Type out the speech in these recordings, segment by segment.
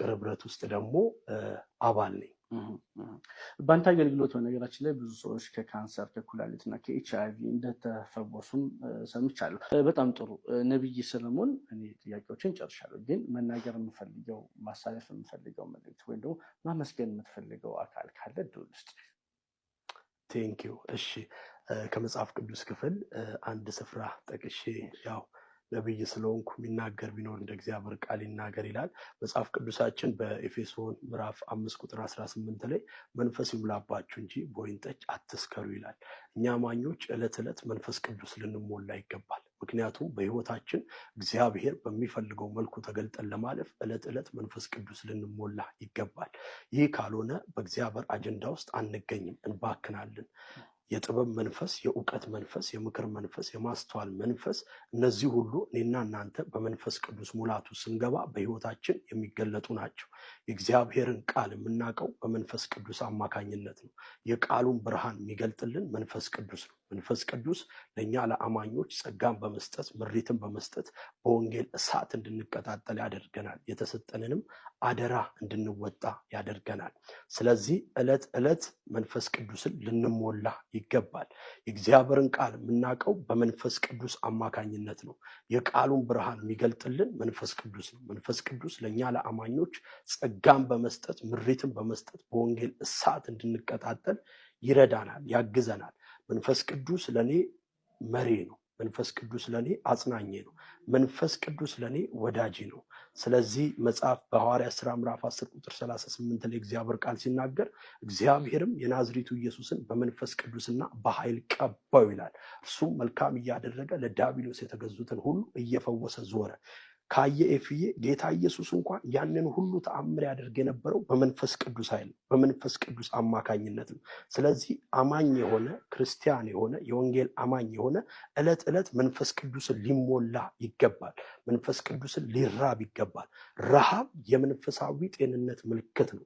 ፍቅር ህብረት ውስጥ ደግሞ አባል ነኝ። በአንተ አገልግሎት በነገራችን ላይ ብዙ ሰዎች ከካንሰር ከኩላሊት እና ከኤችአይቪ እንደተፈወሱም ሰምቻለሁ። በጣም ጥሩ ነብይ ሰለሞን፣ እኔ ጥያቄዎችን ጨርሻለሁ፣ ግን መናገር የምፈልገው ማሳለፍ የምፈልገው መልእክት ወይም ደግሞ ማመስገን የምትፈልገው አካል ካለ እድል ውስጥ። ቴንኪው። እሺ፣ ከመጽሐፍ ቅዱስ ክፍል አንድ ስፍራ ጠቅሼ ያው ነብይ ስለሆንኩ የሚናገር ቢኖር እንደ እግዚአብሔር ቃል ይናገር ይላል መጽሐፍ ቅዱሳችን በኤፌሶን ምዕራፍ 5 ቁጥር 18 ላይ መንፈስ ይሙላባችሁ እንጂ በወይን ጠጅ አትስከሩ ይላል። እኛ አማኞች ዕለት ዕለት መንፈስ ቅዱስ ልንሞላ ይገባል። ምክንያቱም በህይወታችን እግዚአብሔር በሚፈልገው መልኩ ተገልጠን ለማለፍ ዕለት ዕለት መንፈስ ቅዱስ ልንሞላ ይገባል። ይህ ካልሆነ በእግዚአብሔር አጀንዳ ውስጥ አንገኝም፣ እንባክናለን። የጥበብ መንፈስ፣ የእውቀት መንፈስ፣ የምክር መንፈስ፣ የማስተዋል መንፈስ፣ እነዚህ ሁሉ እኔና እናንተ በመንፈስ ቅዱስ ሙላቱ ስንገባ በህይወታችን የሚገለጡ ናቸው። የእግዚአብሔርን ቃል የምናውቀው በመንፈስ ቅዱስ አማካኝነት ነው። የቃሉን ብርሃን የሚገልጥልን መንፈስ ቅዱስ ነው። መንፈስ ቅዱስ ለእኛ ለአማኞች ጸጋን በመስጠት ምሪትን በመስጠት በወንጌል እሳት እንድንቀጣጠል ያደርገናል። የተሰጠንንም አደራ እንድንወጣ ያደርገናል። ስለዚህ ዕለት ዕለት መንፈስ ቅዱስን ልንሞላ ይገባል። የእግዚአብሔርን ቃል የምናውቀው በመንፈስ ቅዱስ አማካኝነት ነው። የቃሉን ብርሃን የሚገልጥልን መንፈስ ቅዱስ ነው። መንፈስ ቅዱስ ለእኛ ለአማኞች ጸጋን በመስጠት ምሪትን በመስጠት በወንጌል እሳት እንድንቀጣጠል ይረዳናል፣ ያግዘናል። መንፈስ ቅዱስ ለኔ መሪ ነው። መንፈስ ቅዱስ ለኔ አጽናኝ ነው። መንፈስ ቅዱስ ለኔ ወዳጅ ነው። ስለዚህ መጽሐፍ በሐዋርያት ሥራ ምዕራፍ 10 ቁጥር 38 ላይ እግዚአብሔር ቃል ሲናገር እግዚአብሔርም የናዝሬቱ ኢየሱስን በመንፈስ ቅዱስና በኃይል ቀባው ይላል። እርሱም መልካም እያደረገ ለዲያብሎስ የተገዙትን ሁሉ እየፈወሰ ዞረ። ካየ ኤፍዬ ጌታ ኢየሱስ እንኳን ያንን ሁሉ ተአምር ያደርግ የነበረው በመንፈስ ቅዱስ ኃይል በመንፈስ ቅዱስ አማካኝነት ነው። ስለዚህ አማኝ የሆነ ክርስቲያን የሆነ የወንጌል አማኝ የሆነ ዕለት ዕለት መንፈስ ቅዱስን ሊሞላ ይገባል። መንፈስ ቅዱስን ሊራብ ይገባል። ረሃብ የመንፈሳዊ ጤንነት ምልክት ነው።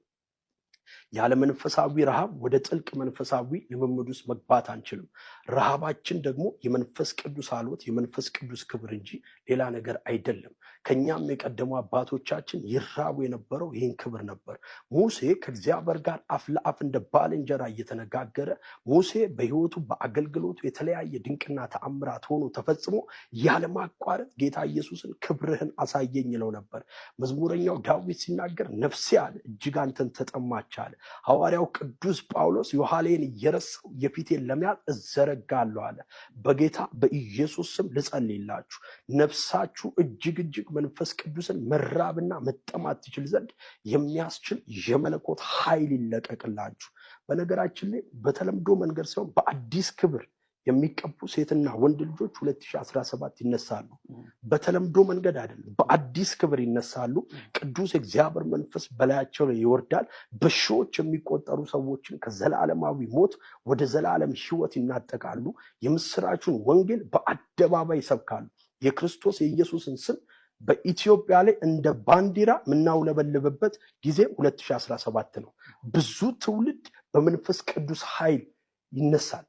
ያለ መንፈሳዊ ረሃብ ወደ ጥልቅ መንፈሳዊ ልምምድ ውስጥ መግባት አንችልም። ረሃባችን ደግሞ የመንፈስ ቅዱስ አልወት የመንፈስ ቅዱስ ክብር እንጂ ሌላ ነገር አይደለም። ከኛም የቀደሙ አባቶቻችን ይራቡ የነበረው ይህን ክብር ነበር። ሙሴ ከእግዚአብሔር ጋር አፍ ለአፍ እንደ ባልንጀራ እየተነጋገረ ሙሴ በሕይወቱ በአገልግሎቱ የተለያየ ድንቅና ተአምራት ሆኖ ተፈጽሞ ያለማቋረጥ ጌታ ኢየሱስን ክብርህን አሳየኝ ይለው ነበር። መዝሙረኛው ዳዊት ሲናገር ነፍሴ አለ እጅግ አንተን ተጠማች አለ። ሐዋርያው ቅዱስ ጳውሎስ የኋላዬን እየረሳሁ የፊቴን ለመያዝ እዘረጋለሁ አለ። በጌታ በኢየሱስ ስም ልጸልይላችሁ ነፍሳችሁ እጅግ መንፈስ ቅዱስን መራብና መጠማት ትችል ዘንድ የሚያስችል የመለኮት ኃይል ይለቀቅላችሁ። በነገራችን ላይ በተለምዶ መንገድ ሳይሆን በአዲስ ክብር የሚቀቡ ሴትና ወንድ ልጆች 2017 ይነሳሉ። በተለምዶ መንገድ አይደለም፣ በአዲስ ክብር ይነሳሉ። ቅዱስ እግዚአብሔር መንፈስ በላያቸው ላይ ይወርዳል። በሺዎች የሚቆጠሩ ሰዎችን ከዘላለማዊ ሞት ወደ ዘላለም ሕይወት ይናጠቃሉ። የምስራቹን ወንጌል በአደባባይ ይሰብካሉ። የክርስቶስ የኢየሱስን ስም በኢትዮጵያ ላይ እንደ ባንዲራ የምናውለበልብበት ጊዜ 2017 ነው። ብዙ ትውልድ በመንፈስ ቅዱስ ኃይል ይነሳል።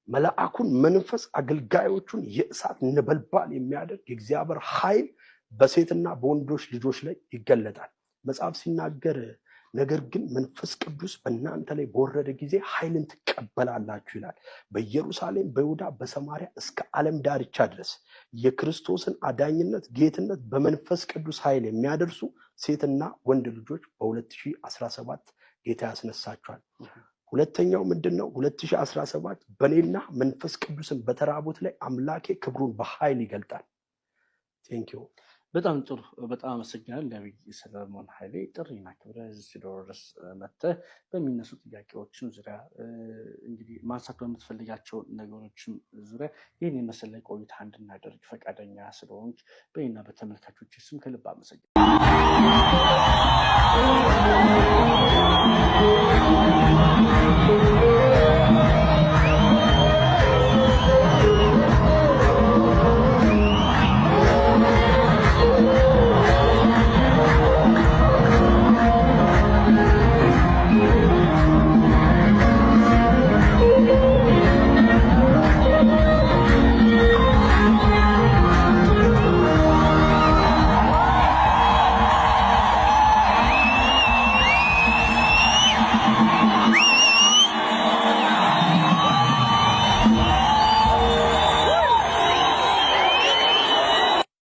መልአኩን መንፈስ አገልጋዮቹን የእሳት ነበልባል የሚያደርግ የእግዚአብሔር ኃይል በሴትና በወንዶች ልጆች ላይ ይገለጣል። መጽሐፍ ሲናገር ነገር ግን መንፈስ ቅዱስ በእናንተ ላይ በወረደ ጊዜ ኃይልን ትቀበላላችሁ ይላል። በኢየሩሳሌም፣ በይሁዳ፣ በሰማርያ እስከ ዓለም ዳርቻ ድረስ የክርስቶስን አዳኝነት ጌትነት በመንፈስ ቅዱስ ኃይል የሚያደርሱ ሴትና ወንድ ልጆች በ2017 ጌታ ያስነሳቸዋል። ሁለተኛው ምንድነው? 2017 በኔና መንፈስ ቅዱስን በተራቡት ላይ አምላኬ ክብሩን በኃይል ይገልጣል። ቴንኪዩ። በጣም ጥሩ። በጣም አመሰግናለሁ ነብይ ሰለሞን ኃይሌ። ጥሪና ክብረ ድረስ መጥተህ በሚነሱ ጥያቄዎችን ዙሪያ እንግዲህ ማንሳት በምትፈልጋቸው ነገሮችም ዙሪያ ይህን የመሰለ ቆይታ እንድናደርግ ፈቃደኛ ስለሆንክ በእኔና በተመልካቾች ስም ከልብ አመሰግናለሁ።